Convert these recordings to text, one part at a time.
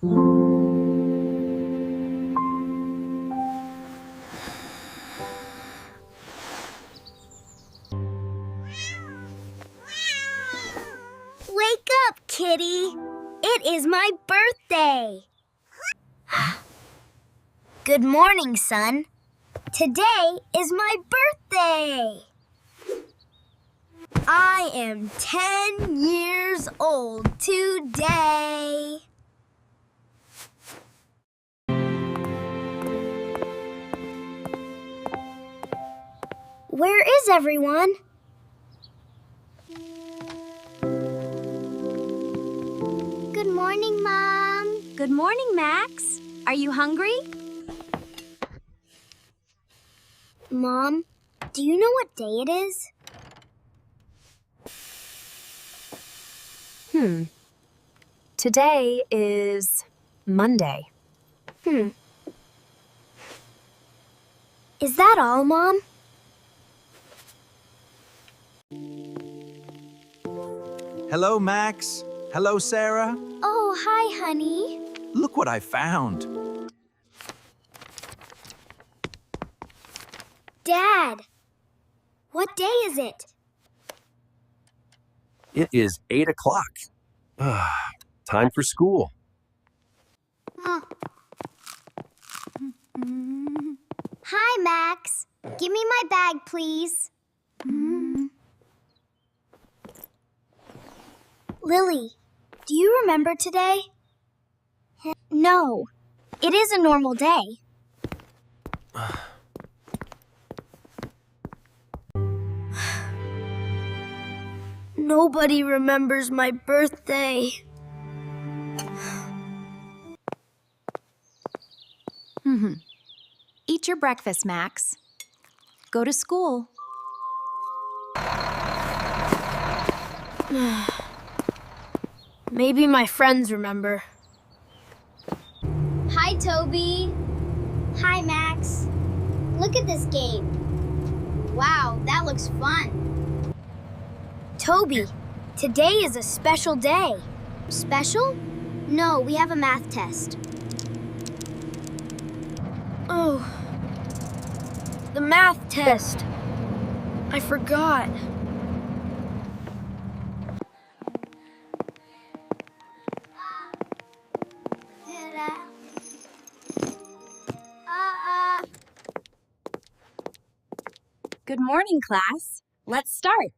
Wake up, Kitty. It is my birthday. Good morning, son. Today is my birthday. I am 10 years old today. Where is everyone? Good morning, Mom. Good morning, Max. Are you hungry? Mom, do you know what day it is? Today is Monday. Is that all, Mom? Hello, Max. Hello, Sarah. Oh, hi, honey. Look what I found. Dad, what day is it? It is 8 o'clock. Time for school. Hi, Max. Give me my bag, please. Lily, do you remember today? No, it is a normal day. Nobody remembers my birthday. Eat your breakfast, Max. Go to school. Maybe my friends remember. Hi, Toby. Hi, Max. Look at this game. Wow, that looks fun. Toby, today is a special day. Special? No, we have a math test. Oh, the math test. I forgot. Good morning, class. Let's start.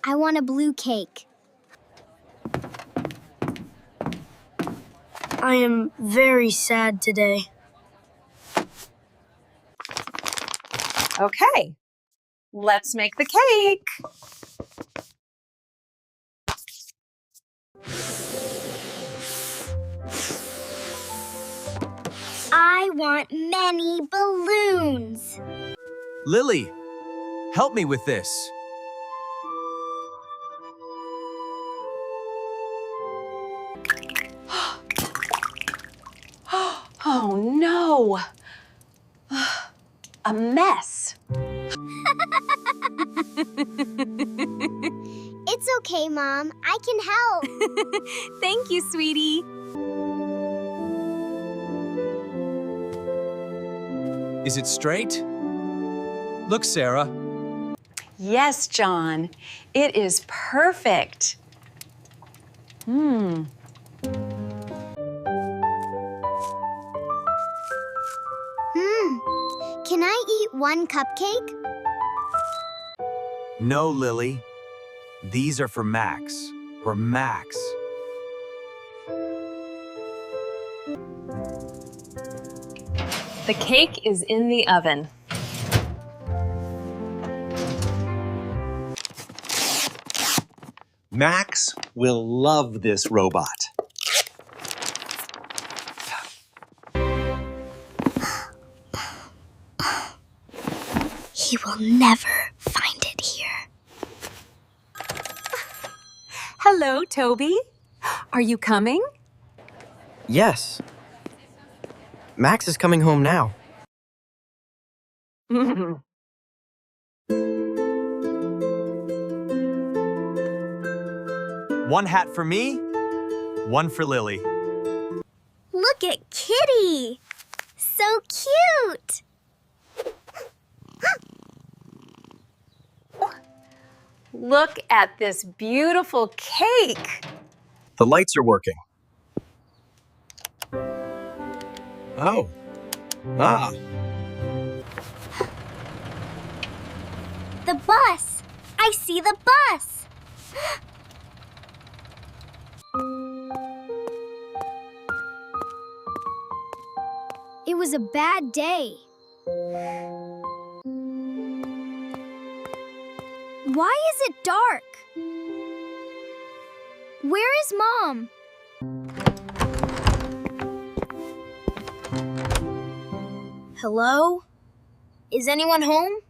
I want a blue cake. I am very sad today. Okay, let's make the cake. I want many balloons. Lily, help me with this. Oh no, a mess. It's okay, Mom. I can help. Thank you, sweetie. Is it straight? Look, Sarah. Yes, John, it is perfect. Can I eat one cupcake? No, Lily. These are for Max. For Max. The cake is in the oven. Max will love this robot. He will never find it here. Hello, Toby. Are you coming? Yes. Max is coming home now. One hat for me, one for Lily. Look at Kitty! So cute! Look at this beautiful cake. The lights are working. Oh. Ah. The bus! I see the bus! It was a bad day. Why is it dark? Where is Mom? Hello? Is anyone home?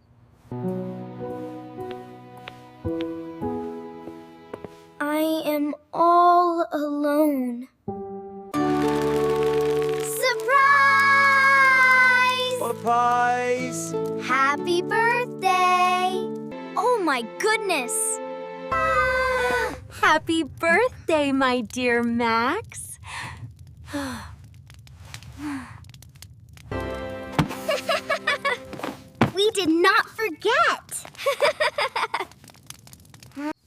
I am all alone. Surprise! Surprise! Happy birthday! Oh my goodness! Happy birthday, my dear Max. We did not forget!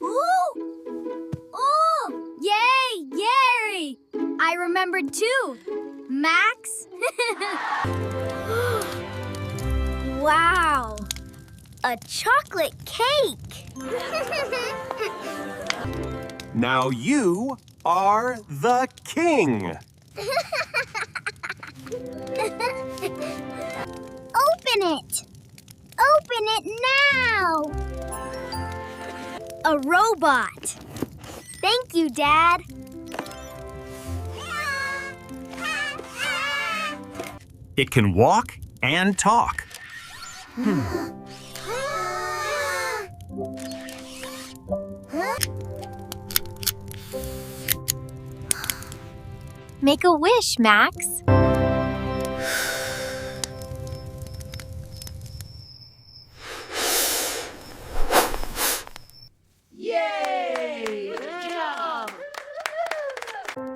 Ooh! Ooh! Yay! Yay! I remembered too. Max? Wow! A chocolate cake! Now you are the king. Open it! Open it now! A robot. Thank you, Dad. It can walk and talk. Make a wish, Max.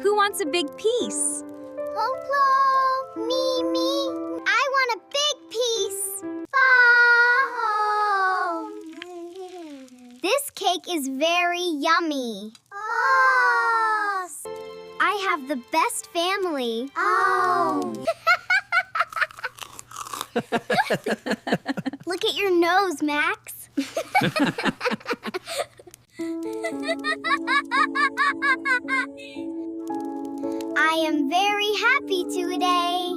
Who wants a big piece? Hello, me. I want a big piece. Oh. This cake is very yummy. Oh. I have the best family. Oh. Look at your nose, Max. I am very happy today.